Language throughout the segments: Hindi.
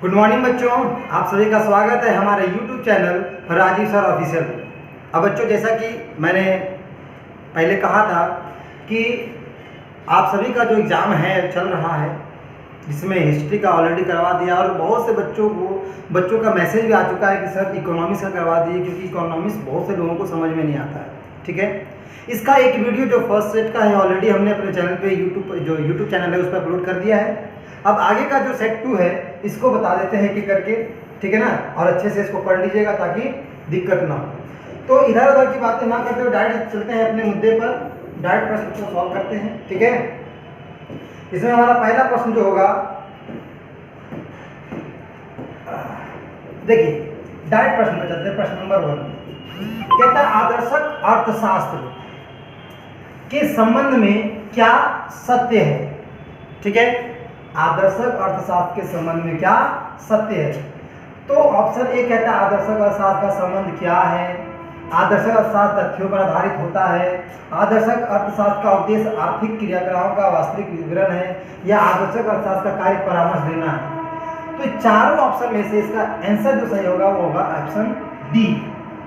गुड मॉर्निंग बच्चों, आप सभी का स्वागत है हमारे YouTube channel Rajiv sir official. अब बच्चों, जैसा कि मैंने पहले कहा था कि आप सभी का जो एग्ज़ाम है चल रहा है, जिसमें हिस्ट्री का ऑलरेडी करवा दिया और बहुत से बच्चों का मैसेज भी आ चुका है कि सर इकोनॉमिक्स का करवा दिए, क्योंकि इकोनॉमिक्स बहुत से लोगों को समझ में नहीं आता है। ठीक है, इसका एक वीडियो जो फर्स्ट सेट का है ऑलरेडी हमने अपने चैनल पे यूट्यूब चैनल है उस पर अपलोड कर दिया है। अब आगे का जो सेट 2 है इसको बता देते हैं कि करके, ठीक है ना, और अच्छे से इसको पढ़ लीजिएगा ताकि दिक्कत ना हो। तो इधर उधर की बातें ना करते हुए डायरेक्ट चलते हैं अपने मुद्दे पर, डायरेक्ट प्रश्न को सॉल्व करते हैं। ठीक है, इसमें हमारा पहला प्रश्न जो होगा, देखिए डायरेक्ट प्रश्न पे चलते हैं। प्रश्न नंबर 1 कहता है आदर्शक अर्थशास्त्र के संबंध में क्या सत्य है। ठीक है, आदर्शक अर्थशास्त्र के संबंध में क्या सत्य है। तो ऑप्शन ए कहता है आदर्शक अर्थशास्त्र का संबंध क्या है। आदर्शक अर्थशास्त्र तथ्यों पर आधारित होता है। आदर्शक अर्थशास्त्र का उद्देश्य आर्थिक क्रियाकलापों का वास्तविक विवरण है, या आदर्शक अर्थशास्त्र का कार्य परामर्श देना है। तो चारों ऑप्शन में से इसका आंसर जो सही होगा वो होगा ऑप्शन डी।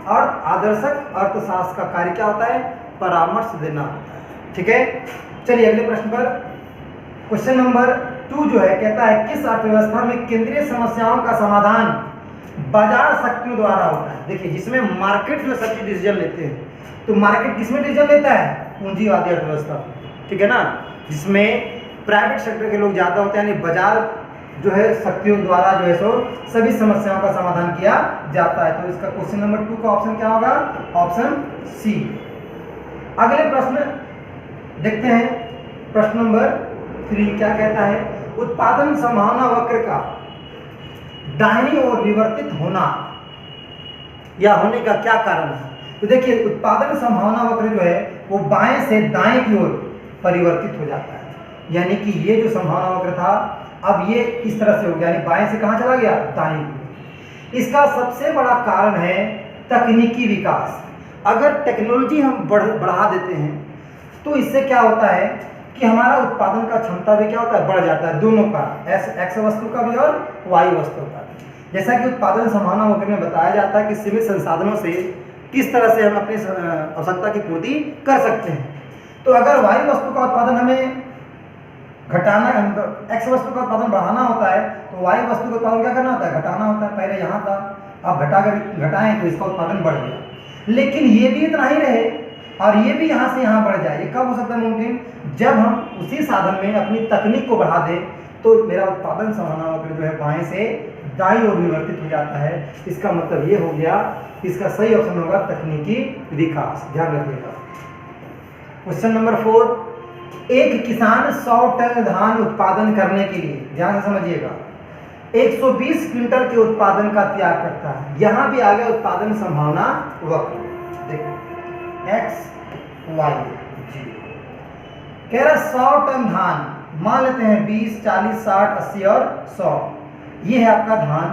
और आदर्शक अर्थशास्त्र का कार्य क्या होता है, परामर्श देना होता है। ठीक है, चलिए अगले प्रश्न पर। क्वेश्चन नंबर 2 जो है कहता है किस अर्थव्यवस्था में केंद्रीय समस्याओं का समाधान बाजार शक्तियों द्वारा होता है। देखिए, जिसमें मार्केट जो सच्ची डिसीजन लेते हैं, तो मार्केट किसमें डिसीजन लेता है, पूंजीवादी अर्थव्यवस्था। ठीक है ना, जिसमें प्राइवेट सेक्टर के लोग ज्यादा होते हैं, यानी बाजार जो है शक्तियों द्वारा जो है सो सभी समस्याओं का समाधान किया जाता है। तो इसका क्वेश्चन नंबर 2 का ऑप्शन क्या होगा, ऑप्शन सी। अगले प्रश्न देखते हैं, प्रश्न नंबर 3 क्या कहता है, उत्पादन संभावना वक्र का दाहिनी ओर विवर्तित होना या होने का क्या कारण है। तो देखिए, उत्पादन संभावना वक्र जो है वो बाएं से दाएं की ओर परिवर्तित हो जाता है, यानी कि ये जो संभावना वक्र था अब ये इस तरह से हो गया, यानी बाएं से कहां चला गया, दाएं की। इसका सबसे बड़ा कारण है तकनीकी विकास। अगर टेक्नोलॉजी हम बढ़ा देते हैं तो इससे क्या होता है कि हमारा उत्पादन का क्षमता भी क्या होता है, बढ़ जाता है, दोनों का, एक्स वस्तु का भी और वाई वस्तु का भी। जैसा कि उत्पादन संभावना वक्र में बताया जाता है कि सीमित संसाधनों से किस तरह से हम अपनी आवश्यकता की पूर्ति कर सकते हैं। तो अगर वाई वस्तु का उत्पादन हमें घटाना, एक्स वस्तु का उत्पादन बढ़ाना होता है, तो वाई वस्तु का उत्पादन क्या करना होता है, घटाना होता है। पहले यहाँ था, अब घटाएं तो इसका उत्पादन बढ़ गया। लेकिन ये भी इतना ही रहे और ये भी यहाँ से यहाँ बढ़ जाए, ये कब हो सकता है मुमकिन, जब हम उसी साधन में अपनी तकनीक को बढ़ा दें, तो मेरा उत्पादन संभावना वक्र जो है बाएं से दाईं ओर विवर्तित हो जाता है। इसका मतलब ये हो गया, इसका सही ऑप्शन होगा तकनीकी विकास। ध्यान रखिएगा। क्वेश्चन नंबर 4, एक किसान 100 टन धान उत्पादन करने के लिए, ध्यान से समझिएगा, 120 क्विंटल के उत्पादन का त्याग करता है। यहां भी आ गया उत्पादन संभावना वक्र। देखो एक्स वाई जी, कह रहा 100 टन धान, मान लेते हैं 20, 40, 60, 80 और 100। ये है आपका धान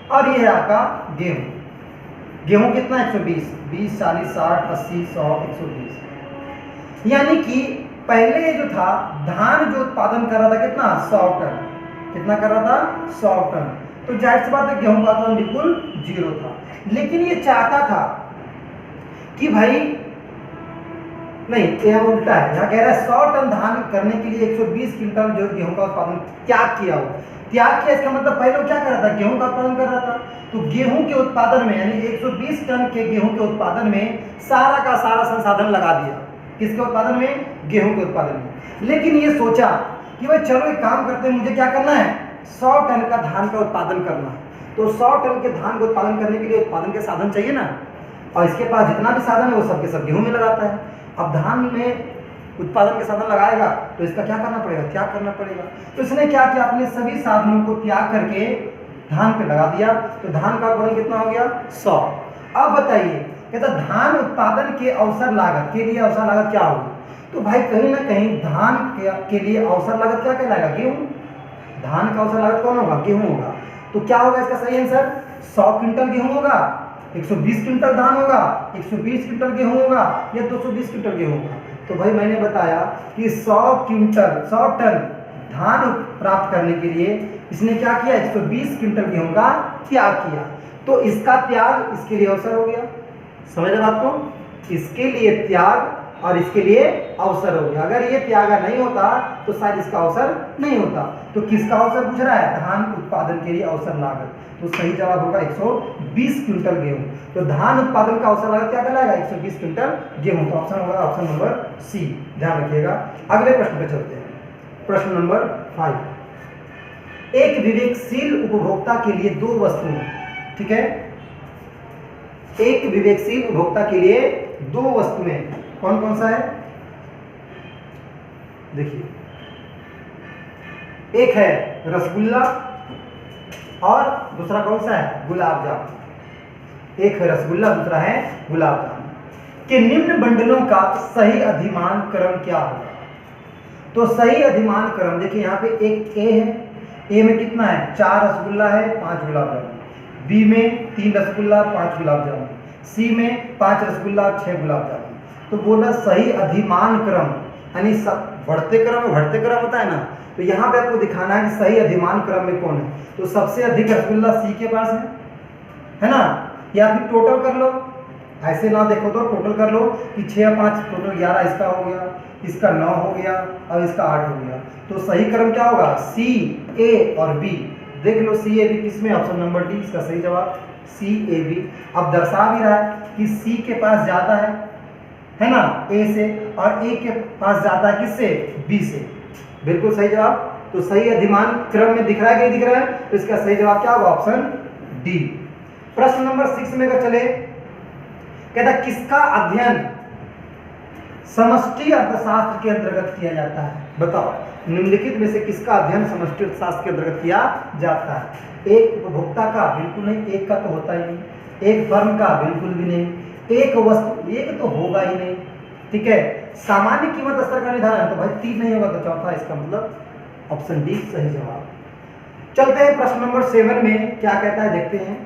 और ये है आपका गेहूं। गेहूं कितना, 120, 20, 40, 60, 80, 100, 120। यानी कि पहले जो था धान जो उत्पादन कर रहा था कितना, 100 टन। कितना कर रहा था, 100 टन। तो जाहिर सी बात है गेहूं का उत्पादन बिल्कुल 0 था। लेकिन ये चाहता था कि भाई नहीं, यह उल्टा है, यहाँ कह रहा है 100 टन धान करने के लिए 120 क्विंटल जो गेहूं का उत्पादन त्याग किया हो। त्याग किया इसका मतलब पहले वो क्या कर रहा था, गेहूं का उत्पादन कर रहा था। तो गेहूं के उत्पादन में, यानी 120 टन के गेहूं के उत्पादन में सारा का सारा संसाधन लगा दिया। किसके उत्पादन में, गेहूं के उत्पादन में। लेकिन ये सोचा कि भाई चलो एक काम करते हैं, मुझे क्या करना है, 100 टन का धान का उत्पादन करना है। तो 100 टन के धान का उत्पादन करने के लिए उत्पादन के साधन चाहिए ना, और इसके पास जितना भी साधन है वो सब के सब गेहूं में लगाता है। अब धान में उत्पादन के साधन लगाएगा तो इसका क्या करना पड़ेगा, त्याग करना पड़ेगा। तो इसने क्या किया, अपने सभी साधनों को त्याग करके धान पे लगा दिया। तो धान का उत्पादन कितना हो गया, 100। अब बताइए, कहता धान उत्पादन के अवसर लागत के लिए अवसर लागत क्या होगी। तो भाई कहीं ना कहीं धान के लिए अवसर लागत क्या कहलाएगा, गेहूं। धान का अवसर लागत कौन होगा, गेहूं होगा। तो क्या होगा इसका सही आंसर, 100 क्विंटल गेहूं होगा, 120 क्विंटल धान होगा, 120 क्विंटल गेहूं होगा, या 220 क्विंटल गेहूं होगा। तो भाई मैंने बताया कि 100 टन धान प्राप्त करने के लिए इसने क्या किया, 120 क्विंटल गेहूं का त्याग किया। तो इसका त्याग इसके लिए अवसर हो गया। समझ रहे बात को? इसके लिए त्याग और इसके लिए अवसर हो गया। अगर ये त्याग नहीं होता तो शायद इसका अवसर नहीं होता। तो किसका अवसर पूछ रहा है? धान उत्पादन के लिए अवसर लागत। तो सही जवाब होगा 120 क्विंटल गेहूं। तो धान उत्पादन का अवसर लागत क्या कहलाएगा? 120 क्विंटल गेहूं। तो ऑप्शन होगा ऑप्शन नंबर सी, ध्यान रखिएगा। अगले प्रश्न पे चलते हैं। प्रश्न नंबर 5। एक विवेकशील उपभोक्ता के लिए दो वस्तुएं, ठीक है, एक विवेकशील उपभोक्ता के लिए दो वस्तुएं कौन कौन सा है? देखिए, एक है रसगुल्ला और दूसरा कौन सा है? गुलाब जामुन। एक है रसगुल्ला, दूसरा है गुलाब जामुन। के निम्न बंडलों का सही अधिमान क्रम क्या होगा? तो सही अधिमान क्रम देखिए, यहाँ पे एक ए है, ए में कितना है? 4 रसगुल्ला है, 5 गुलाब जामुन। बी में 3 रसगुल्ला, 5 गुलाब जामुन। सी में 5 रसगुल्ला, 6 गुलाब जामुन। तो बोला सही अधिमान क्रम, यानी बढ़ते क्रम में घटते क्रम होता है ना, तो यहाँ पे आपको दिखाना है कि सही अधिमान क्रम में कौन है। तो सबसे अधिक रसगुल्ला सी के पास है ना, या फिर टोटल कर लो, ऐसे ना देखो तो टोटल कर लो कि 6 5 टोटल 11 इसका हो गया, इसका 9 हो गया और इसका 8 हो गया। तो सही क्रम क्या होगा? सी, ए और बी। देख लो सी ए बी किसमें? ऑप्शन नंबर डी इसका सही जवाब, सी ए बी। अब दर्शा भी रहा है कि सी के पास ज़्यादा है ना ए से, और ए के पास ज़्यादा है किससे? बी से। बिल्कुल सही जवाब। तो सही अधिमान क्रम में दिख रहा है कि नहीं दिख रहा है? तो इसका सही जवाब क्या होगा? Option D. प्रश्न नंबर 6 में अगर चले, कहता किसका अध्ययन समष्टि अर्थशास्त्र के अंतर्गत किया जाता है? बताओ, निम्नलिखित में से किसका अध्ययन समष्टि अर्थशास्त्र के अंतर्गत किया जाता है? एक उपभोक्ता का? बिल्कुल नहीं, एक का तो होता ही नहीं। एक फर्म का? बिल्कुल भी नहीं। एक वस्तु? एक तो होगा ही नहीं, ठीक है। सामान्य कीमत स्तर का निर्धारण, तो भाई 3 नहीं होगा तो चौथा, इसका मतलब ऑप्शन डी सही जवाब। चलते हैं प्रश्न नंबर 7 में क्या कहता है, देखते हैं।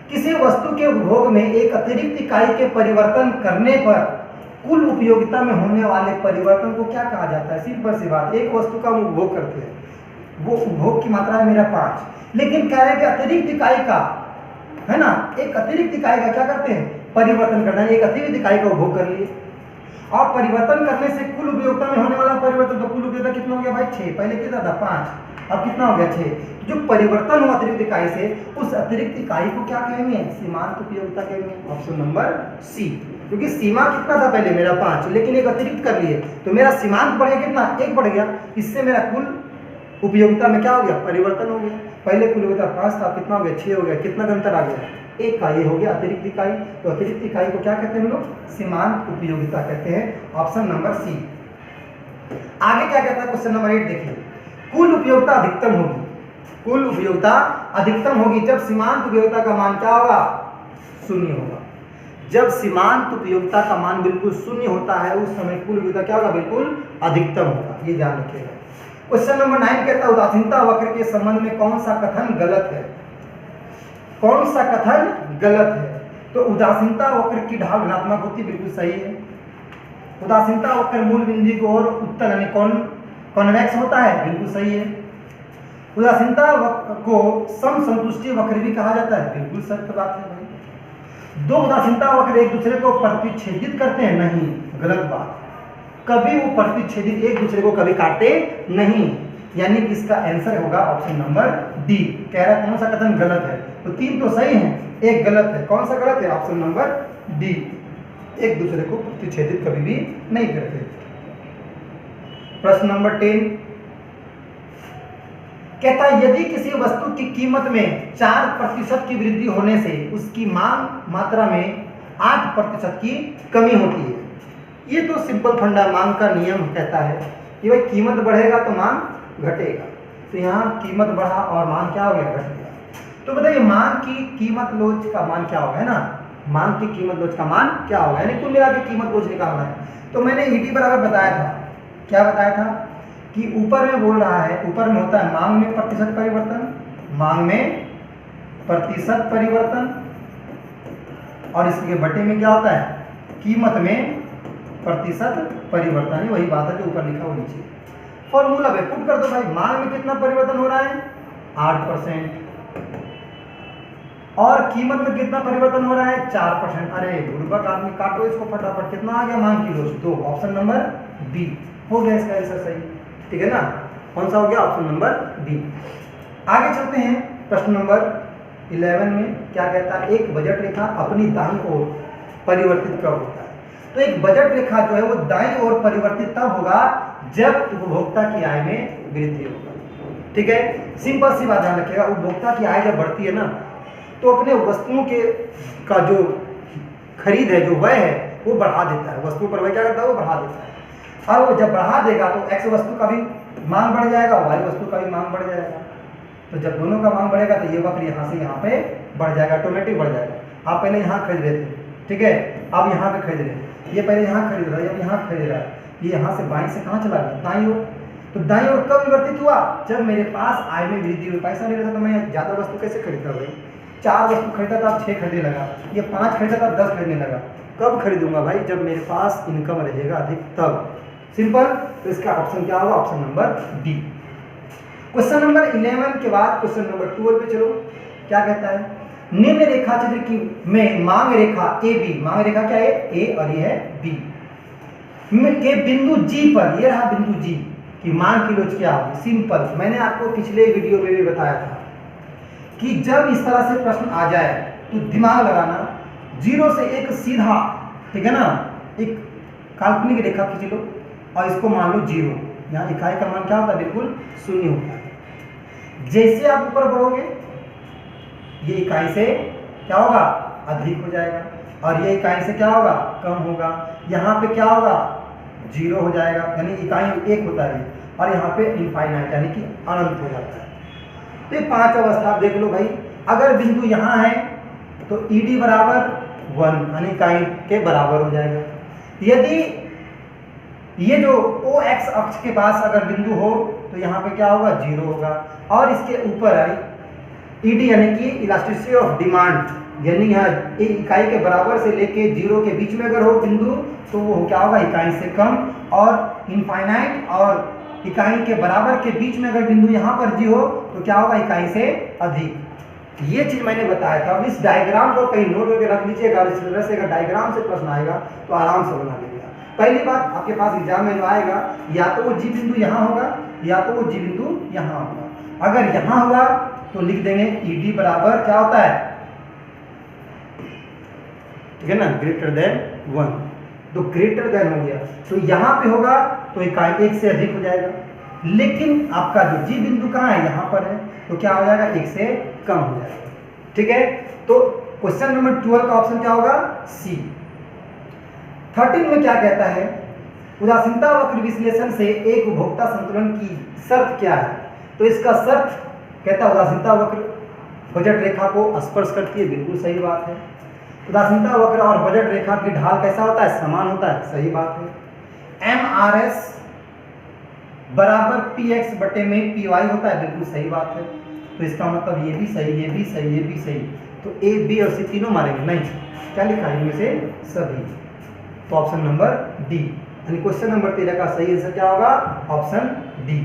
किसी वस्तु के उपभोग में एक अतिरिक्त इकाई के परिवर्तन करने पर कुल उपयोगिता में होने वाले परिवर्तन को क्या कहा जाता है? सिंपल सी बात, एक वस्तु का हम उपभोग करते हैं, वो उपभोग की मात्रा है मेरा 5, लेकिन कह रहे हैं कि अतिरिक्त इकाई का, है ना, एक अतिरिक्त इकाई का क्या करते हैं? परिवर्तन करना है। एक अतिरिक्त इकाई का उपभोग कर लिए और परिवर्तन करने से कुल उपयोगिता में होने वाला परिवर्तन, तो कुल उपयोगिता कितना हो गया भाई? 6। पहले कितना था? 5, अब कितना हो गया? 6। जो परिवर्तन हुआ अतिरिक्त इकाई से, उस अतिरिक्त इकाई को क्या कहेंगे? सीमांत उपयोगिता कहेंगे। ऑप्शन नंबर सी, क्योंकि सीमा कितना था पहले मेरा? 5, लेकिन एक अतिरिक्त कर लिए तो मेरा सीमांत बढ़ गया कितना? 1 बढ़ गया। इससे मेरा कुल उपयोगिता में क्या हो गया? परिवर्तन हो गया। पहले कुल उपयोगिता 5 था, कितना हो गया? 6 हो गया। कितना का अंतर आ गया? 1 का। ये हो गया अतिरिक्त इकाई। तो अतिरिक्त इकाई को क्या कहते हैं हम लोग? सीमांत उपयोगिता कहते हैं। Option number C. आगे क्या कहता है क्वेश्चन नंबर 8 देखिए। कुल उपयोगिता अधिकतम होगी, कुल उपयोगिता अधिकतम होगी जब सीमांत उपयोगिता का मान क्या होगा? 0 होगा। जब सीमांत उपयोगिता का मान बिल्कुल 0 होता है, उस समय कुल उपयोगिता क्या होगा? बिल्कुल अधिकतम होगा। ये ध्यान रखिएगा। क्वेश्चन नंबर 9 कहता है उदासीनता वक्र के संबंध में कौन सा कथन गलत है? कौन सा कथन गलत है? तो उदासीनता वक्र की ढाल ऋणात्मक होती, बिल्कुल सही है। उदासीनता वक्र मूल बिंदु की ओर उत्तल यानी कॉन्वेक्स होता है, बिल्कुल सही है। उदासीनता वक्र को समसंतुष्टि वक्र भी कहा जाता है, बिल्कुल सत्य बात है भाई। दो उदासीनता वक्र एक दूसरे को प्रतिच्छेदित करते हैं, नहीं, गलत बात। कभी वो प्रतिच्छेदित एक दूसरे को कभी काटते नहीं, यानी कि इसका आंसर होगा ऑप्शन नंबर डी। कह रहा है कौन सा कथन गलत है? तो 3 तो सही हैं, एक गलत है। कौन सा गलत है? Option number D. एक दूसरे को प्रतिच्छेदित कभी भी नहीं करते। प्रश्न नंबर 10 कहता है यदि किसी वस्तु की कीमत में 4% की वृद्धि होने से उसकी मांग मात्रा में 8% की कमी होती है। ये तो सिंपल फंडा, मांग का नियम कहता है कि भाई कीमत बढ़ेगा तो मांग घटेगा। तो यहाँ कीमत बढ़ा और मांग क्या हो गया? घट गया। तो बताइए मांग की कीमत लोच का मान क्या होगा, है ना? मांग की कीमत लोच का मान क्या होगा, यानी कुल मिला के कीमत लोच निकालना है। तो मैंने ईटी बराबर बताया था, क्या बताया था कि ऊपर में बोल रहा है, ऊपर में होता है मांग में प्रतिशत परिवर्तन, मांग में प्रतिशत परिवर्तन, और इसके बटे में क्या होता है? कीमत में प्रतिशत परिवर्तन। वही बात है जो ऊपर लिखा हो नीचे। फॉर्मूला पे पुट कर दो भाई, मांग में कितना परिवर्तन हो रहा है 8%, और कीमत में कितना परिवर्तन हो रहा है 4%। अरे गुरुबक आदमी काटो इसको फटाफट, कितना आ गया मांग किलो 2, ऑप्शन नंबर बी हो गया इसका आंसर सही, ठीक है ना। कौन सा हो गया, ऑप्शन नंबर बी। आगे चलते हैं प्रश्न नंबर 11 में क्या कहता है, एक बजट रेखा अपनी दाईं ओर परिवर्तित कब होता है। तो एक बजट रेखा जो है वो दाईं ओर परिवर्तित तब होगा जब उपभोक्ता की आय में वृद्धि होगा, ठीक है। सिंपल सी बात ध्यान रखिएगा, उपभोक्ता की आय जब बढ़ती है ना तो अपने वस्तुओं के का जो खरीद है, जो व्यय है वो बढ़ा देता है, वस्तु पर व्यय क्या करता है वो बढ़ा देता है, और वो जब बढ़ा देगा तो एक्स वस्तु का भी मांग बढ़ जाएगा, वाई वस्तु का भी मांग बढ़ जाएगा। तो जब दोनों का मांग बढ़ेगा तो ये वक्र यहाँ से यहाँ पे बढ़ जाएगा, ऑटोमेटिक बढ़ जाएगा। आप पहले यहाँ खरीद रहे थे, ठीक है, अब यहाँ पे खरीद रहे हैं, ये पहले यहाँ खरीद रहा है, अब यहाँ खरीद रहा है, ये यहाँ से बाईं से कहाँ चला गया, दाईं ओर। तो दाईं ओर कब विवर्तित हुआ, जब मेरे पास आय में वृद्धि हुई, पैसा नहीं रहता तो मैं ज़्यादा वस्तु कैसे खरीदता भाई, 4 वस्तु खरीदा था अब 6 खरीदने लगा, ये 5 खरीदा था अब 10 खरीदने लगा। कब खरीदूंगा भाई, जब मेरे पास इनकम रहेगा अधिक तब। सिंपल। तो इसका ऑप्शन क्या होगा, option number D. Question number 11 के बाद क्वेश्चन नंबर 12 पे चलो। क्या कहता है, निम्न रेखा चित्र की में मांग रेखा ए बी, मांग रेखा क्या है ए और ये है बी, के बिंदु जी पर, ये रहा बिंदु जी की मांग किलो क्या होगी। सिंपल, मैंने आपको पिछले वीडियो में भी बताया था कि जब इस तरह से प्रश्न आ जाए तो दिमाग लगाना, 0 से 1 सीधा, ठीक है ना, एक काल्पनिक रेखा खींच लो और इसको मान लो 0, यहाँ इकाई का मान क्या होता है, बिल्कुल 0 होता है। जैसे आप ऊपर बढ़ोगे ये इकाई से क्या होगा, अधिक हो जाएगा, और ये इकाई से क्या होगा, कम होगा। यहाँ पे क्या होगा, 0 हो जाएगा, यानी इकाई 1 होता है, और यहाँ पे इनफाइनाइट यानी कि अनंत हो जाता है। तो ये 5 अवस्था आप देख लो भाई। अगर बिंदु यहाँ है तो ED बराबर 1 यानी इकाई के बराबर हो जाएगा। यदि ये जो OX अक्ष के पास अगर बिंदु हो तो यहाँ पे क्या होगा, 0 होगा, और इसके ऊपर है ED यानी कि इलास्टिसिटी ऑफ डिमांड, यानी यहाँ इकाई के बराबर से लेके 0 के बीच में अगर हो बिंदु तो वो क्या होगा, इकाई से कम, और इनफाइनाइट और इकाई के बराबर के बीच में अगर बिंदु यहाँ पर जी हो तो क्या होगा, इकाई से अधिक। ये चीज मैंने बताया था। अब इस डायग्राम को कहीं नोट करके रख लीजिएगा, इस तरह से अगर डायग्राम से प्रश्न आएगा तो आराम से बना लीजिएगा। पहली बात, आपके पास एग्जाम में जो आएगा या तो वो जी बिंदु यहाँ होगा या तो वो जी बिंदु यहाँ होगा। अगर यहाँ हुआ तो लिख देंगे ED बराबर क्या होता है, ठीक है ना, ग्रेटर देन 1। तो ग्रेटर देन हो गया, तो यहाँ पे होगा तो इकाई 1 से अधिक हो जाएगा। लेकिन आपका जो जी बिंदु कहाँ है, यहाँ पर है, तो क्या हो जाएगा, 1 से कम हो जाएगा, ठीक है। तो क्वेश्चन नंबर 12 का ऑप्शन क्या होगा, सी। 13 में क्या कहता है, उदासीनता वक्र विश्लेषण से एक उपभोक्ता संतुलन की शर्त क्या है। तो इसका शर्त कहता है उदासीनता वक्र बजट रेखा को स्पर्श करती है, बिल्कुल सही बात है। उदासीनता वक्र और बजट रेखा की ढाल कैसा होता है, समान होता है, सही बात है। MRS बराबर PX बटे में PY होता है, बिल्कुल सही बात है। तो इसका मतलब ये भी सही, ये भी सही, ये भी सही। तो A, B और C तीनों मारेंगे, नहीं, क्या लिखा है इनमें से सभी। तो ऑप्शन नंबर डी, यानी क्वेश्चन नंबर 13 का सही आंसर क्या होगा, ऑप्शन डी।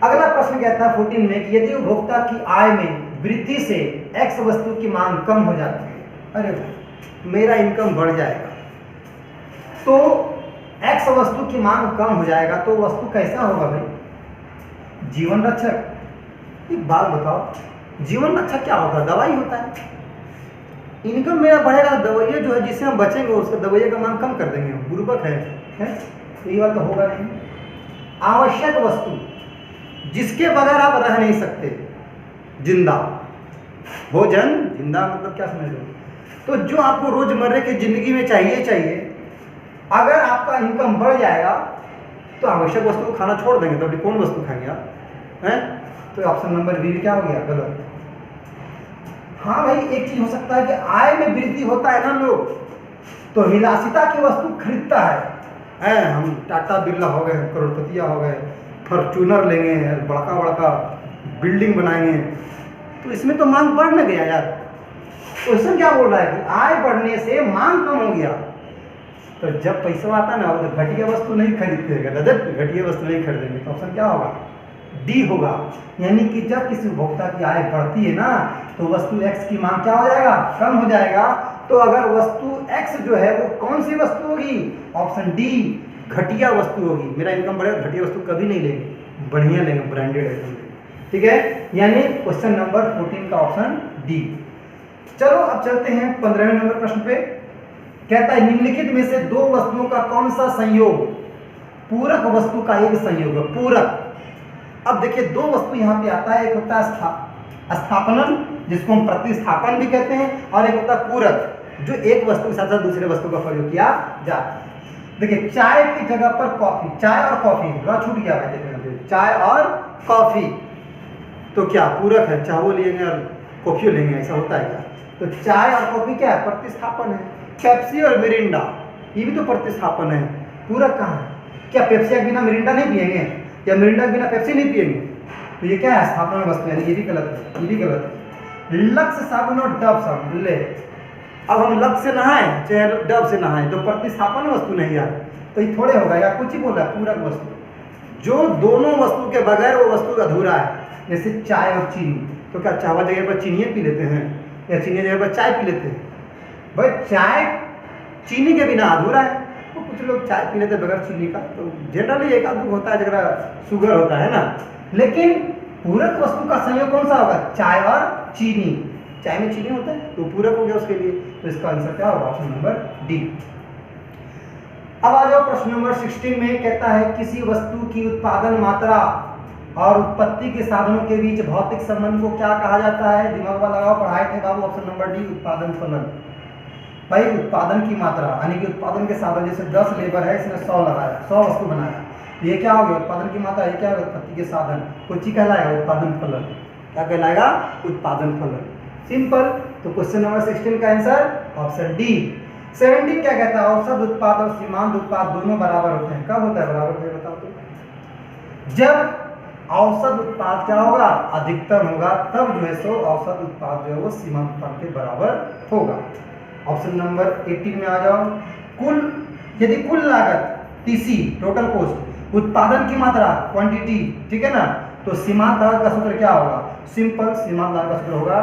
अगला प्रश्न कहता है 14 में कि यदि उपभोक्ता की आय में वृद्धि से X वस्तु की मांग कम हो जाती है, अरे मेरा इनकम बढ़ जाएगा, तो X वस्तु की मांग कम हो जाएगा, तो वस्तु कैसा होगा भाई, जीवन रक्षक। एक बात बताओ, जीवन रक्षक क्या होता है, दवाई होता है। इनकम मेरा बढ़ेगा, दवाइयाँ जो है जिससे हम बचेंगे उसका दवाइयाँ का मांग कम कर देंगे, गुरुबक है? तो ये बात तो होगा नहीं। आवश्यक वस्तु जिसके बगैर आप रह नहीं सकते, जिंदा भोजन, जिंदा मतलब क्या समझ लो, तो जो आपको रोजमर्रे की जिंदगी में चाहिए, अगर आपका इनकम बढ़ जाएगा तो आवश्यक वस्तु को खाना छोड़ देंगे, तो कौन वस्तु खाएंगे आप, हैं? तो ऑप्शन नंबर बी क्या हो गया, गलत। हाँ भाई, एक चीज हो सकता है कि आय में वृद्धि होता है ना, लोग तो विलासिता की वस्तु खरीदता है, हम टाटा बिरला हो गए, करोड़पतिया हो गए, फॉर्चूनर लेंगे, बड़का बड़का बिल्डिंग बनाएंगे, तो इसमें तो मांग बढ़ न गया यार। क्वेश्चन क्या बोल रहा है कि आय बढ़ने से मांग कम हो गया, तो जब पैसा आता है ना तो घटिया वस्तु नहीं खरीदते, दादा घटिया वस्तु नहीं खरीदेंगे, तो ऑप्शन क्या होगा? डी होगा। यानी कि जब किसी उपभोक्ता की आय बढ़ती है ना तो वस्तु एक्स की मांग क्या हो जाएगा? कम हो जाएगा। तो अगर वस्तु एक्स जो है वो कौन सी वस्तु होगी? ऑप्शन डी, घटिया वस्तु होगी। मेरा इनकम बढ़ेगा, घटिया वस्तु कभी नहीं लेंगे, बढ़िया लेंगे, ब्रांडेड है। ठीक है, यानी क्वेश्चन नंबर 14 का ऑप्शन डी। चलो अब चलते हैं 15वें नंबर प्रश्न पे। कहता है निम्नलिखित में से दो वस्तुओं का कौन सा संयोग पूरक वस्तु का एक संयोग है? पूरक। अब देखिए दो वस्तु यहाँ पे आता है, एक होता है स्थापनम जिसको हम प्रतिस्थापन भी कहते हैं, और एक होता है पूरक जो एक वस्तु के साथ साथ दूसरे वस्तु का प्रयोग किया जाता है। देखिए चाय की जगह पर कॉफी, चाय और कॉफी छूट गया भाई, देखिए चाय और कॉफी तो क्या पूरक है? चाय वो लेंगे और कॉफी लेंगे, ऐसा होता है क्या? तो चाय और कॉफी क्या है? प्रतिस्थापन है। पेप्सी और मिरिंडा ये भी तो प्रतिस्थापन है, पूरक कहाँ है? क्या पेप्सी के बिना मिरिंडा नहीं पिएंगे या मिरिंडा के बिना पेप्सी नहीं पिएंगे? तो ये क्या है? स्थापना वस्तु है, ये भी गलत है, ये भी गलत है। लक्स साबुन और डब साबुन ले, अब हम लक्स से नहाएं चाहे डब से नहाएं तो प्रतिस्थापन वस्तु नहीं यार, तो ये थोड़े होगा या कुछ ही बोल रहा है पूरक वस्तु। जो दोनों वस्तु के बगैर वो वस्तु अधूरा है, जैसे चाय और चीनी, तो क्या चावल जगह पर चीनी पी लेते हैं या चीनी जगह पर चाय पी लेते हैं? भाई चाय चीनी के बिना अधूरा है, तो कुछ लोग चाय पी लेते हैं बगैर चीनी का, तो जनरली एक आदमी होता है जगह शुगर होता है ना। लेकिन पूरक वस्तु का संयोग कौन सा होगा? चाय और चीनी। चाय में चीनी होता है तो पूरक हो गया उसके लिए, तो इसका आंसर क्या होगा? Option number D. अब आ जाओ प्रश्न नंबर 16 में। कहता है किसी वस्तु की उत्पादन मात्रा और उत्पत्ति के साधनों के बीच भौतिक संबंध को क्या कहा जाता है? दिमाग वाला लगाओ, पढ़ाए थे बाबू। ऑप्शन नंबर डी, उत्पादन फलन। भाई उत्पादन की मात्रा यानी कि उत्पादन के साधन, जैसे 10 लेबर है, इसने 100 लगाया, 100 वस्तु बनाया, ये क्या हो गया? उत्पादन की मात्रा। ये क्या है? उत्पत्ति के साधन। कुछ ही कहलाएगा उत्पादन फलन। क्या कहलाएगा? उत्पादन फलन। सिंपल। तो क्वेश्चन नंबर 16 का आंसर ऑप्शन डी। 17 क्या कहता है? औसत उत्पाद और सीमांत उत्पाद दोनों बराबर होते हैं। कब होता है बराबर? ये बताओ तो। जब औसत उत्पाद क्या होगा? अधिकतम होगा, तब जो है सो औसत उत्पाद जो है वो सीमांत उत्पाद के बराबर होगा। ऑप्शन नंबर 18 में आ जाओ। यदि कुल लागत टीसी, टोटल कॉस्ट, उत्पादन की मात्रा क्वांटिटी, ठीक है ना, तो सीमांत लागत का सूत्र क्या होगा? सिंपल, सीमांत लागत का सूत्र होगा,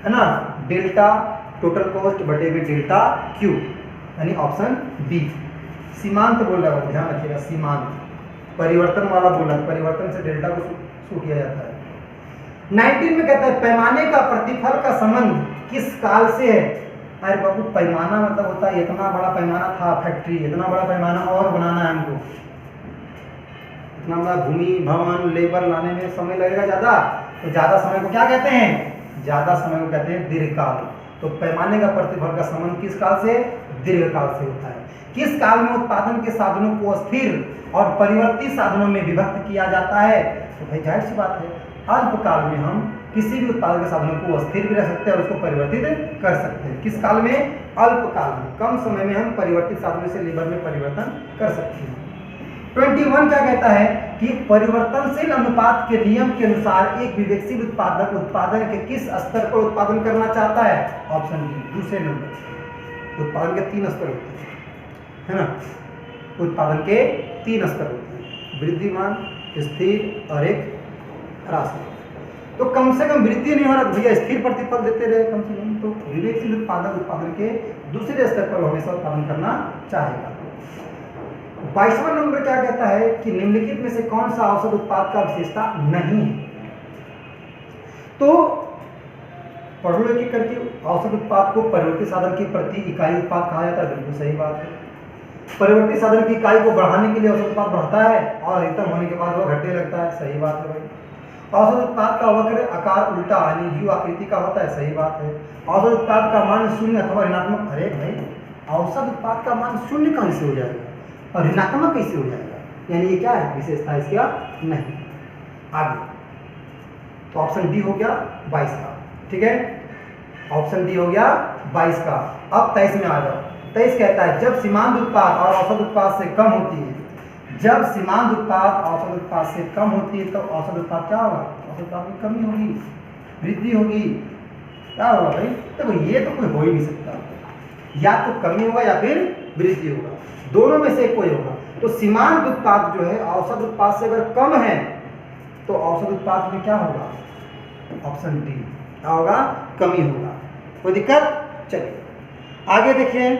है ना, डेल्टा टोटल कॉस्ट बटे में डेल्टा क्यू, यानी ऑप्शन बी। सीमांत बोल रहा है, ध्यान रखिएगा, सीमांत परिवर्तन वाला बोला, परिवर्तन से डेल्टा को शो किया जाता है। 19 में कहता है पैमाने का प्रतिफल का संबंध किस काल से है? अरे बाबू पैमाना मतलब होता है इतना बड़ा पैमाना था, फैक्ट्री, इतना बड़ा पैमाना और बनाना है हमको, इतना बड़ा भूमि भवन लेबर लाने में समय लगेगा ज़्यादा, तो ज़्यादा समय को क्या कहते हैं? ज़्यादा समय को कहते हैं दीर्घकाल। तो पैमाने का प्रतिफल का संबंध किस काल से? दीर्घकाल से होता है। किस काल में उत्पादन के साधनों को स्थिर और परिवर्ती साधनों में विभक्त किया जाता है? तो भाई जाहिर सी बात है, अल्पकाल में हम किसी भी उत्पादन के साधनों को स्थिर भी रख सकते हैं और उसको परिवर्तित कर सकते हैं। किस काल में? अल्पकाल में, कम समय में हम परिवर्तित साधनों से लेबर में परिवर्तन कर सकते हैं। 21 क्या कहता है कि परिवर्तनशील अनुपात के नियम के अनुसार एक विवेकशील उत्पादक उत्पादन के किस स्तर पर उत्पादन करना चाहता है? ऑप्शन डी, दूसरे नंबर। उत्पादन के 3 स्तर होते हैं, है ना, उत्पादन के 3 स्तर होते हैं, वृद्धिमान, स्थिर और एक ह्रास। तो कम से कम वृद्धि नहीं हो रहा भैया, स्थिर प्रतिफल देते रहे कम से कम, तो विवेकशील उत्पादक उत्पादन के दूसरे स्तर पर हमेशा उत्पादन करना चाहेगा। 22वां नंबर क्या कहता है कि निम्नलिखित में से कौन सा औसत उत्पाद का विशेषता नहीं है? तो पढ़ लो एक करके। औसत उत्पाद को परिवर्ती साधन की प्रति इकाई उत्पाद कहा जाता है, बिल्कुल सही बात है। परिवर्ती साधन की इकाई को बढ़ाने के लिए औसत उत्पाद बढ़ता है और अधिकतम होने के बाद वह घटने लगता है, सही बात है भाई। औसत उत्पाद का वक्र आकार उल्टा यानी यू आकृति का होता है, सही बात है। औसत उत्पाद का मान 0 अथवा ऋणात्मक, अरे भाई औसत उत्पाद का मान 0 कहाँ से हो जाएगा और ऋणात्मक कैसे हो जाएगा? यानी ये क्या है? विशेषता इसका नहीं। आगे तो ऑप्शन डी हो गया 22 का, ठीक है, ऑप्शन डी हो गया 22 का। अब 23 में आ जाओ। 23 कहता है जब सीमांत उत्पाद और औसत उत्पाद से कम होती है, जब सीमांत उत्पाद औसत उत्पाद से कम होती है तो औसत उत्पाद क्या होगा? औसत उत्पाद में कमी होगी, वृद्धि होगी, क्या होगा भाई? देखो ये तो कोई हो ही नहीं सकता, या तो कमी होगा या फिर वृद्धि होगा। दोनों में से कोई होगा। तो सीमांत उत्पाद जो है औसत उत्पाद से अगर कम है तो औसत उत्पाद में क्या होगा, ऑप्शन डी क्या होगा, कमी होगा। कोई दिक्कत? चलिए आगे देखिए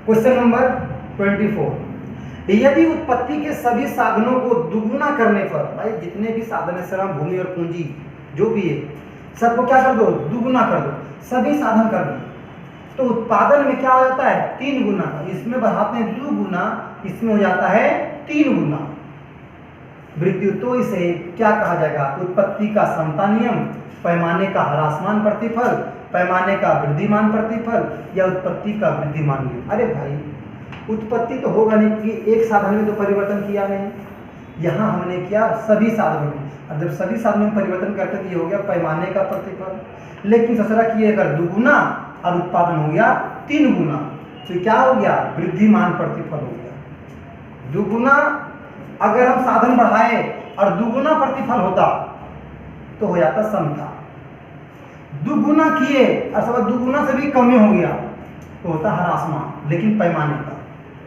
क्वेश्चन नंबर 24। यदि उत्पत्ति के सभी साधनों को दुगुना करने पर, भाई जितने भी साधन है, श्रम, भूमि और पूंजी जो भी है, सबको क्या कर दो, दुगुना कर दो, सभी साधन कर दो, तो उत्पादन में क्या हो जाता है, 3 गुना। इसमें बढ़ाते हैं 2 गुना, इसमें हो जाता है 3 गुना वृद्धि। तो इसे क्या कहा जाएगा, उत्पत्ति का समता नियम, पैमाने का ह्रासमान प्रतिफल, पैमाने का वृद्धिमान प्रतिफल, या उत्पत्ति का वृद्धिमान नियम। अरे भाई उत्पत्ति तो होगा नहीं कि एक साधन में तो परिवर्तन किया नहीं, यहाँ हमने किया सभी साधनों में। अब जब सभी साधनों में परिवर्तन करते तो ये हो गया पैमाने का प्रतिफल। लेकिन ससुरा किए अगर 2 गुना और उत्पादन हो गया 3 गुना, तो क्या हो गया, वृद्धिमान प्रतिफल हो गया। 2 गुना अगर हम साधन बढ़ाए और 2 गुना प्रतिफल होता तो हो जाता समता। 2 गुना किए और सब 2 गुना से भी कमी हो गया तो होता ह्रासमान, लेकिन पैमाने का।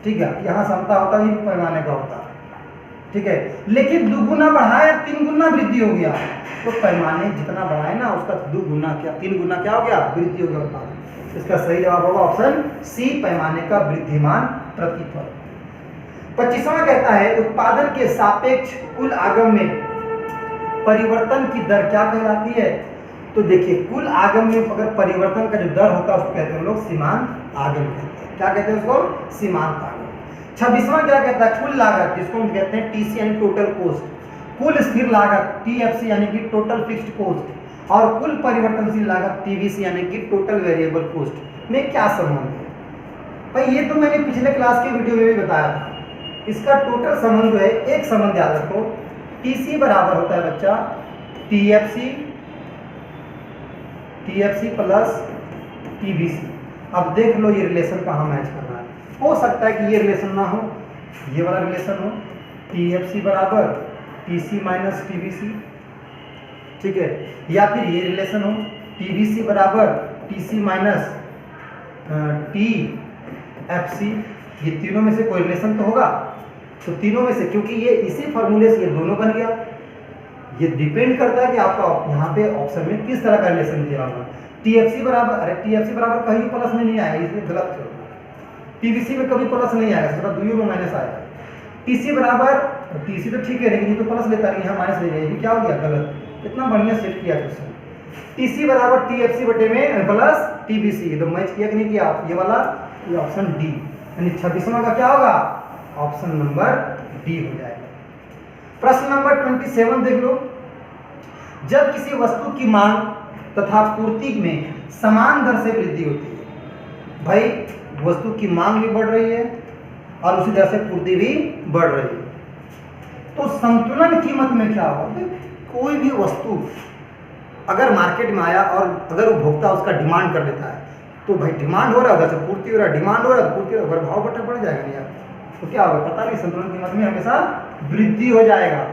ठीक है, यहाँ समता होता ही पैमाने का होता। ठीक है, लेकिन 2 गुना बढ़ाए 3 गुना वृद्धि हो गया तो पैमाने जितना बढ़ाए ना उसका 2 गुना क्या 3 गुना क्या हो गया, वृद्धि हो गया उत्पादन। इसका सही जवाब होगा ऑप्शन सी, पैमाने का वृद्धिमान प्रतिफल। 25वां कहता है उत्पादन के सापेक्ष कुल आगम में परिवर्तन की दर क्या कहलाती है। तो देखिए कुल आगम में अगर परिवर्तन का जो दर होता है उसको कहते हैं लोग सीमांत आगम कहते हैं। क्या कहते हैं उसको, सीमांत आगम। 26वां क्या कहता है, कुल लागत जिसको हम कहते हैं टीसी यानी टोटल कोस्ट, कुल स्थिर लागत टीएफसी यानी कि टोटल फिक्स्ड कोस्ट, और कुल परिवर्तनशील लागत टीवीसी यानी कि टोटल वेरिएबल कोस्ट में क्या संबंध है। भाई ये तो मैंने पिछले क्लास के वीडियो में भी बताया था। इसका टोटल संबंध जो है, एक संबंध याद रखो, टीसी बराबर होता है बच्चा टीएफसी प्लस टीवीसी। अब देख लो ये रिलेशन कहाँ मैच कर रहा है। हो सकता है कि ये रिलेशन ना हो, ये वाला रिलेशन हो, टीएफसी बराबर टीसी माइनस टीवीसी, ठीक है, या फिर ये रिलेशन हो टीवीसी बराबर टीसी माइनस टीएफसी। ये तीनों में से कोई रिलेशन तो होगा। तो तीनों में से, क्योंकि ये इसी फॉर्मूले से ये दोनों बन गया, ये डिपेंड करता है कि आपका यहाँ पे ऑप्शन में किस तरह का रिलेशन दिया होगा। टीएफसी बराबर, अरे टीएफसी बराबर कहीं प्लस में नहीं आएगा, इसमें गलत है। टीवीसी में कभी प्लस नहीं आएगा, सिर्फ दुइयों में माइनस आएगा। टीसी बराबर, टीसी तो ठीक है लेकिन ये तो प्लस लेता नहीं, यहाँ माइनस ले जाएगी, क्या हो गया, गलत। इतना बढ़िया सेट किया क्वेश्चन। टीसी बराबर टीएफसी बटे में प्लस टीवीसी, तो मैच किया कि नहीं किया, ये वाला, ये ऑप्शन डी, यानी 26वां का क्या होगा, ऑप्शन नंबर डी हो जाएगा। प्रश्न नंबर 27 देख लो। जब किसी वस्तु की मांग तथा पूर्ति में समान दर से वृद्धि होती है, भाई वस्तु की मांग भी बढ़ रही है और उसी तरह से पूर्ति भी बढ़ रही है, तो संतुलन कीमत में क्या होगा। कोई भी वस्तु अगर मार्केट में आया और अगर उपभोक्ता उसका डिमांड कर लेता है, तो भाई डिमांड हो रहा है, उधर से पूर्ति हो रहा है, डिमांड हो रहा है, पूर्ति हो रहा है, भाव बटा बढ़ जाएगा नहीं यार, तो क्या होगा पता नहीं, संतुलन कीमत में हमेशा वृद्धि हो जाएगा।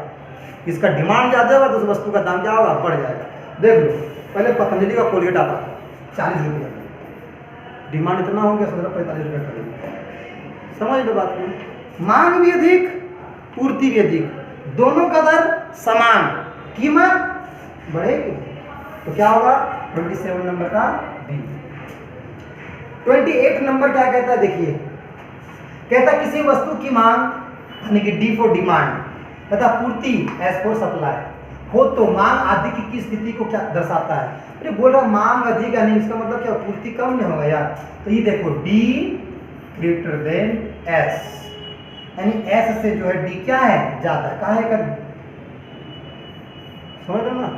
इसका डिमांड ज़्यादा होगा तो उस वस्तु का दाम क्या होगा, बढ़ जाएगा। देख लो पहले पतंजलि का कोलगेट आता था 40 रुपये, डिमांड इतना हो गया 17-45 रुपये का। समझ लो बात को, मांग भी अधिक पूर्ति भी अधिक, दोनों का दर समान, कीमत बढ़ेगी, तो क्या होगा 27 नंबर का बी। 28 नंबर क्या कहता है, देखिए कहता है किसी वस्तु की मांग यानी कि डी फॉर डिमांड तथा पूर्ति एज फॉर सप्लाई हो तो मांग अधिक की स्थिति को क्या दर्शाता है। अरे बोल रहा मांग अधिक यानी इसका मतलब क्या, पूर्ति कम नहीं होगा यार। तो ये देखो डी ग्रेटर देन एस, यानी एस से जो है डी क्या है, ज्यादा। काहे का, समझ लो ना,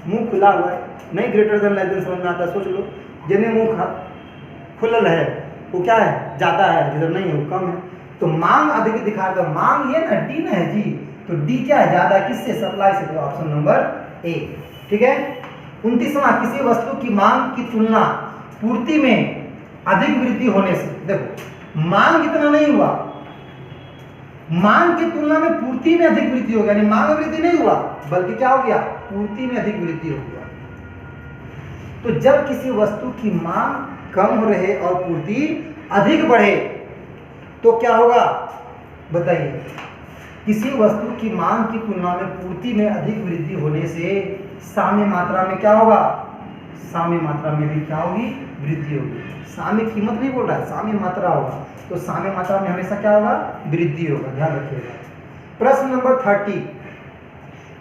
मुंह खुला हुआ है, नहीं ग्रेटर देन लेस देन समझ में आता है। सोच लो जिन्हें मुंह खुलल है वो क्या है, ज्यादा है, जिधर नहीं है वो कम है। तो मांग अधिक दिखा रहा, मांग ये ना डी ना है जी, तो डी क्या है, ज्यादा, किससे, सप्लाई से, तो ऑप्शन नंबर ए। ठीक है। 29वां, किसी वस्तु की मांग की तुलना पूर्ति में अधिक वृद्धि होने से, देखो मांग इतना नहीं हुआ, मांग की तुलना में पूर्ति में अधिक वृद्धि हो गया, यानी मांग वृद्धि नहीं हुआ बल्कि क्या हो गया, पूर्ति में अधिक वृद्धि हो गया। तो जब किसी वस्तु की मांग कम हो रहे और पूर्ति अधिक बढ़े तो क्या होगा बताइए। किसी वस्तु की मांग की तुलना में पूर्ति में अधिक वृद्धि होने से साम्य मात्रा में क्या होगा, साम्य मात्रा में भी क्या होगी, वृद्धि होगी। साम्य कीमत नहीं बोल रहा है, साम्य मात्रा होगा, तो साम्य मात्रा में हमेशा क्या होगा, वृद्धि होगा, ध्यान रखिएगा। प्रश्न नंबर 30,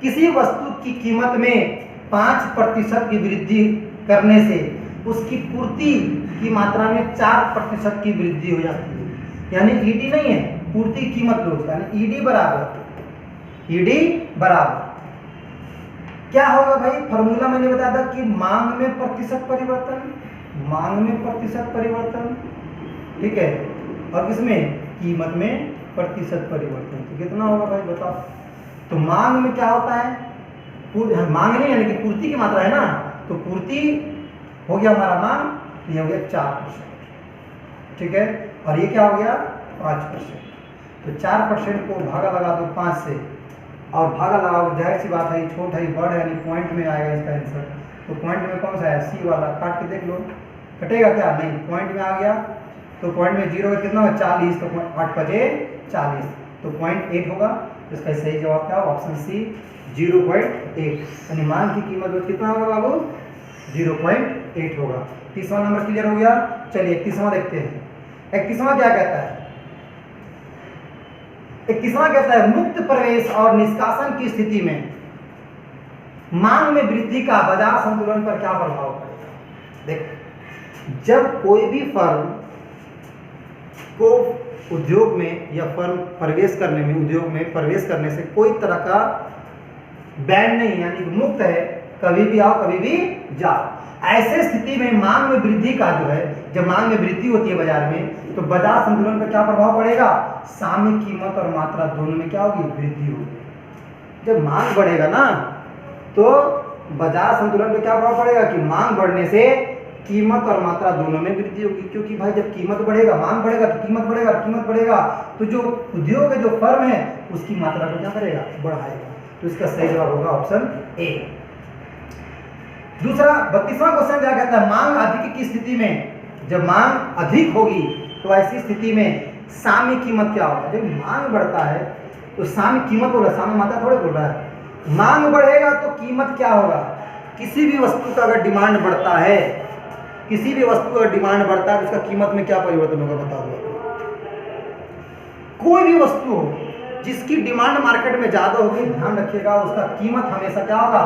किसी वस्तु की कीमत में 5% की वृद्धि करने से उसकी पूर्ति की मात्रा में 4% की वृद्धि हो जाती है। यानी ईडी नहीं है, पूर्ति कीमत लो, यानी ईडी बराबर क्या होगा भाई, फॉर्मूला मैंने बताया था कि मांग में प्रतिशत परिवर्तन, मांग में प्रतिशत परिवर्तन, ठीक है, और किसमें, कीमत में प्रतिशत परिवर्तन। तो कितना होगा भाई बताओ। तो मांग में क्या होता है, मांग नहीं यानी कि पूर्ति की मात्रा है ना, तो पूर्ति हो गया हमारा मांग, ये हो गया 4%, ठीक है, और ये क्या हो गया 5%। तो 4% को भागा लगा दो 5 से, और भागा लगाओ, जाहिर सी बात है ये छोटा ही बड़ है, यानी पॉइंट में आएगा इसका आंसर। तो पॉइंट में कौन सा है, सी वाला, काट के देख लो, कटेगा क्या, नहीं, पॉइंट में आ गया। तो पॉइंट में 0 कितना होगा 40, तो 8 बजे 40, तो 0.8 होगा। तो इसका सही जवाब क्या होगा, ऑप्शन सी 0.8, यानी मांग की कीमत कितना होगा बाबू, 0.8 होगा। 30वां नंबर क्लियर हो गया। चलिए 31वां देखते हैं। 31वां क्या कहता है, 31वां कहता है मुक्त प्रवेश और निष्कासन की स्थिति में मांग में वृद्धि का बाजार संतुलन पर क्या प्रभाव पड़ेगा। देखो, जब कोई भी फर्म को उद्योग में या फर्म प्रवेश करने में, उद्योग में प्रवेश करने से कोई तरह का बैन नहीं, यानी मुक्त है, कभी भी आओ कभी भी जाओ। ऐसे स्थिति में मांग में वृद्धि का जो है, जब मांग में वृद्धि होती है बाजार में, तो बाजार संतुलन पर क्या प्रभाव पड़ेगा, साम्य कीमत और मात्रा दोनों में क्या होगी, वृद्धि होगी। जब मांग बढ़ेगा ना, तो बाजार संतुलन पर क्या प्रभाव पड़ेगा कि मांग बढ़ने से कीमत और मात्रा दोनों में वृद्धि होगी। क्योंकि भाई जब कीमत बढ़ेगा, मांग बढ़ेगा तो कीमत बढ़ेगा, कीमत बढ़ेगा तो जो उद्योग है, जो फर्म है, उसकी मात्रा को क्या करेगा, बढ़ाएगा। तो इसका सही जवाब होगा ऑप्शन ए। दूसरा 32वां क्वेश्चन क्या कहता है, मांग अधिक की स्थिति में, जब मांग अधिक होगी तो ऐसी स्थिति में साम्य कीमत क्या होगा। जब मांग बढ़ता है तो साम्य कीमत बोल रहा है, साम्य मात्रा थोड़े बोल रहा है। मांग बढ़ेगा तो कीमत क्या होगा, किसी भी वस्तु का अगर डिमांड बढ़ता है, किसी भी वस्तु का डिमांड बढ़ता है तो उसका कीमत में क्या परिवर्तन होगा बता दो। कोई भी वस्तु हो जिसकी डिमांड मार्केट में ज्यादा होगी, ध्यान रखिएगा, उसका कीमत हमेशा क्या होगा,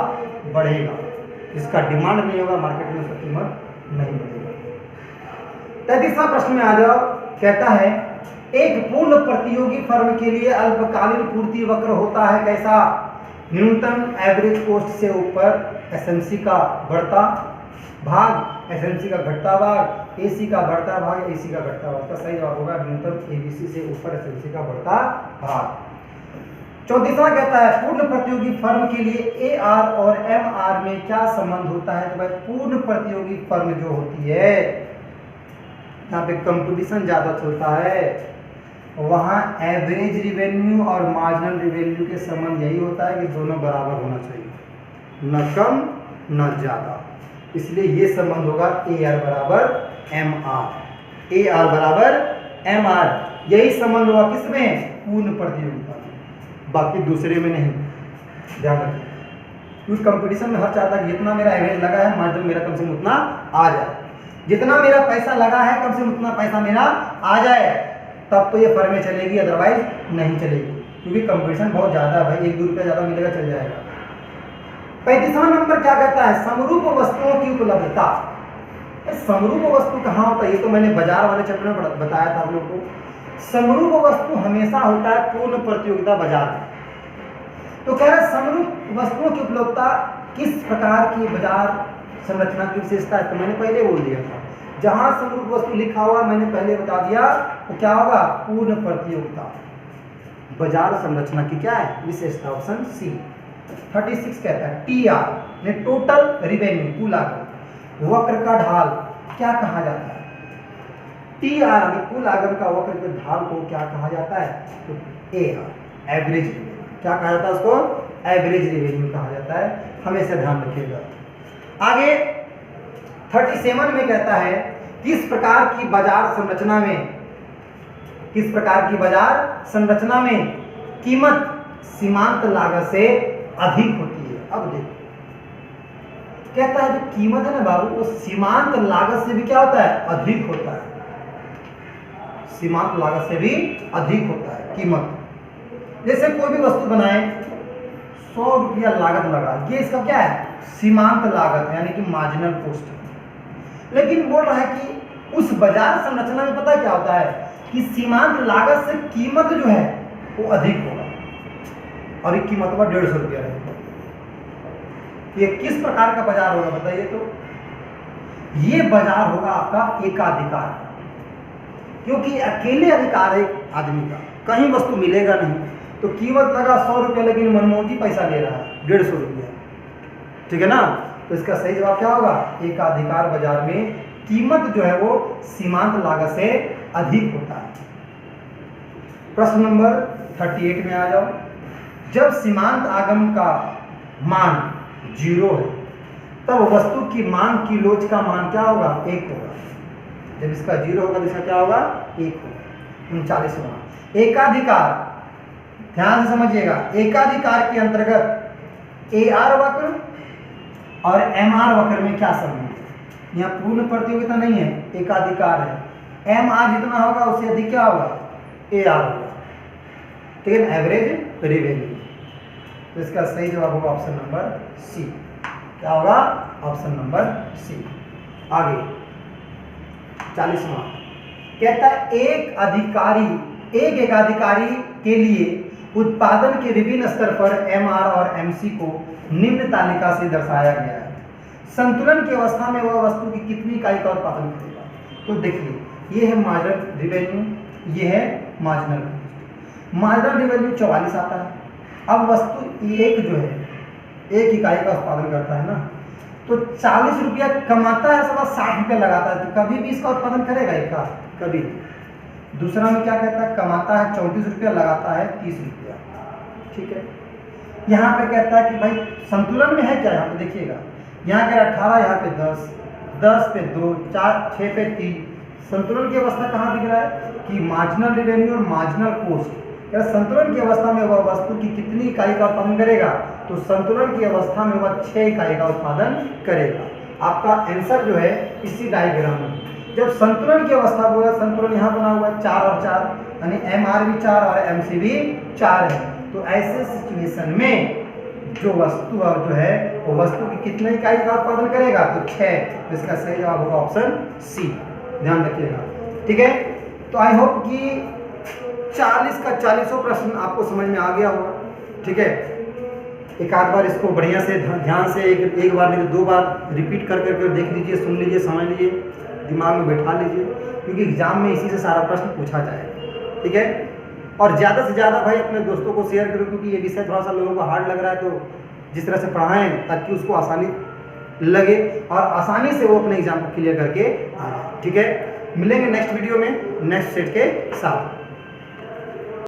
बढ़ेगा। जिसका डिमांड नहीं होगा मार्केट में, उसका कीमत नहीं बढ़ेगा। 33वां प्रश्न में आ जाओ। कहता है एक पूर्ण प्रतियोगी फर्म के लिए अल्पकालीन पूर्ति वक्र होता है कैसा, न्यूनतम एवरेज कॉस्ट से ऊपर एसएमसी का बढ़ता भाग, एसएमसी का घटता भाग, एसी का बढ़ता भाग, एसी का घटता भाग। इसका सही जवाब होगा न्यूनतम एबीसी से ऊपर एसएमसी का बढ़ता भाग। 34वां कहता है पूर्ण प्रतियोगी फर्म के लिए एआर और एमआर में क्या संबंध होता है। तो भाई पूर्ण प्रतियोगी फर्म जो होती है, यहाँ पे कंपटीशन ज्यादा चलता है, वहाँ एवरेज रिवेन्यू और मार्जिनल रिवेन्यू के संबंध यही होता है कि दोनों बराबर होना चाहिए, न कम न ज्यादा। इसलिए ये संबंध होगा एआर बराबर एमआर, एआर बराबर एमआर, यही संबंध होगा किसमें, पूर्ण प्रतियोगिता में, बाकी दूसरे में नहीं। ध्यान रखिए, क्योंकि कंपटीशन में हर चाहता है जितना मेरा एवरेज लगा है, मार्जिन मेरा कम से कम उतना आ जाए, जितना मेरा पैसा लगा है कम से कम उतना पैसा मेरा आ जाए, तब तो ये फर्में चलेगी, अदरवाइज नहीं चलेगी। क्योंकि कंपटीशन बहुत ज़्यादा है भाई, 1-2 रुपया ज़्यादा मिलेगा चल जाएगा। 35वां नंबर क्या कहता है, समरूप वस्तुओं की उपलब्धता। समरूप वस्तु कहाँ होता है, ये तो मैंने बाजार वाले चैप्टर में बताया था आप लोग को। समरूप वस्तु हमेशा होता है पूर्ण प्रतियोगिता बाजार में। तो कह रहे समरूप वस्तुओं की उपलब्धता किस प्रकार की बाजार संरचना की विशेषता है, तो मैंने पहले बोल दिया था। जहां समरूप वस्तु लिखा हुआ मैंने पहले बता दिया, तो क्या होगा, पूर्ण प्रतियोगिता बाजार संरचना की क्या है विशेषता, ऑप्शन सी। 36 कहता है टीआर ने टोटल रिवेन्यू, कुल आगम, वक्र का ढाल क्या कहा जाता है। टीआर ने कुल आगम का वक्र के ढाल को क्या कहा जाता है, तो एआर एवरेज रिवेन्यू, क्या कहा जाता है उसको, एवरेज रिवेन्यू कहा जाता है, हमेशा ध्यान रखिएगा। आगे 37 में कहता है किस प्रकार की बाजार संरचना में कीमत सीमांत लागत से अधिक होती है। अब देखो कहता है जो कीमत है ना बाबू, वो सीमांत लागत से भी क्या होता है, अधिक होता है। सीमांत लागत से भी अधिक होता है कीमत। जैसे कोई भी वस्तु बनाए, 100 रुपया लागत लगा, ये इसका क्या है, सीमांत लागत है, यानी कि मार्जिनल कॉस्ट। लेकिन बोल रहा है कि उस बाजार संरचना में पता क्या होता है कि सीमांत लागत से कीमत जो है वो अधिक होगा, और ये कीमत 150 रुपया रहेगा। ये किस प्रकार का बाजार होगा बताइए? तो ये बाजार होगा आपका एकाधिकार, क्योंकि अकेले अधिकार है एक आदमी का, कहीं वस्तु मिलेगा नहीं। तो कीमत लगा 100 रुपया, लेकिन मनमोजी पैसा ले रहा है 150 रुपया, ठीक है ना। तो इसका सही जवाब क्या होगा, एकाधिकार बाजार में कीमत जो है वो सीमांत लागत से अधिक होता है। प्रश्न नंबर 38 में आ जाओ। जब सीमांत आगम का मान 0 है, तब वस्तु की मांग की लोच का मान क्या होगा, 1 होगा। जब इसका 0 होगा तो इसका क्या होगा, 1 होगा। 39वां एकाधिकार, ध्यान से समझिएगा। एकाधिकार के अंतर्गत AR वक्र और MR वक्र में क्या संबंध है? यहाँ पूर्ण प्रतियोगिता नहीं है, एकाधिकार है। MR जितना होगा उससे अधिक क्या होगा, AR होगा, ठीक है, एवरेज रेवेन्यू। तो इसका सही जवाब होगा ऑप्शन नंबर सी। क्या होगा, ऑप्शन नंबर सी। आगे 40वां कहता है एक एकाधिकारी के लिए उत्पादन के विभिन्न स्तर पर MR और MC को निम्न तालिका से दर्शाया गया है। संतुलन की अवस्था में वह वस्तु की कितनी इकाई का उत्पादन करेगा? तो देखिए, ये है मार्जिनल रेवेन्यू, ये है मार्जिनल रेवेन्यू 44 आता है। अब वस्तु एक जो है 1 इकाई का उत्पादन करता है ना, तो 40 रुपया कमाता है, सब 60 रुपया लगाता है, तो कभी भी इसका उत्पादन करेगा एक का, कभी। दूसरा में क्या कहता है, कमाता है 34 रुपया, लगाता है 30 रुपया, ठीक है। यहाँ पे कहता है कि भाई संतुलन में है क्या, यहाँ पे देखिएगा, यहाँ कह रहा 18, यहाँ पे 10, 10 पे 2, 4, 6 पे 3। संतुलन की अवस्था कहाँ दिख रहा है कि मार्जिनल रेवेन्यू और मार्जिनल कॉस्ट। संतुलन की अवस्था में वह वस्तु की कितनी इकाई का उत्पादन करेगा? तो संतुलन की अवस्था में वह 6 इकाई का उत्पादन करेगा। आपका आंसर जो है इसी डायग्राम में, जब संतुलन की अवस्था बोला, संतुलन यहाँ बना हुआ है 4 और 4, यानी MR भी 4 और MC भी 4 है। तो ऐसे सिचुएशन में जो वस्तु जो है वो वस्तु की कितनी इकाई का उत्पादन करेगा? तो 6। इसका सही जवाब होगा ऑप्शन सी, ध्यान रखिएगा, ठीक है। तो आई होप कि 40 का 40वां प्रश्न आपको समझ में आ गया होगा, ठीक है। एक आध बार इसको बढ़िया से ध्यान से एक बार नहीं तो 2 बार रिपीट कर करके देख लीजिए, सुन लीजिए, समझ लीजिए, दिमाग में बैठा लीजिए, क्योंकि एग्जाम में इसी से सारा प्रश्न पूछा जाएगा, ठीक है। और ज़्यादा से ज़्यादा भाई अपने दोस्तों को शेयर करो, क्योंकि ये विषय थोड़ा सा लोगों को हार्ड लग रहा है, तो जिस तरह से पढ़ाएं ताकि उसको आसानी लगे और आसानी से वो अपने एग्जाम को क्लियर करके आए, ठीक है। मिलेंगे नेक्स्ट वीडियो में नेक्स्ट सेट के साथ।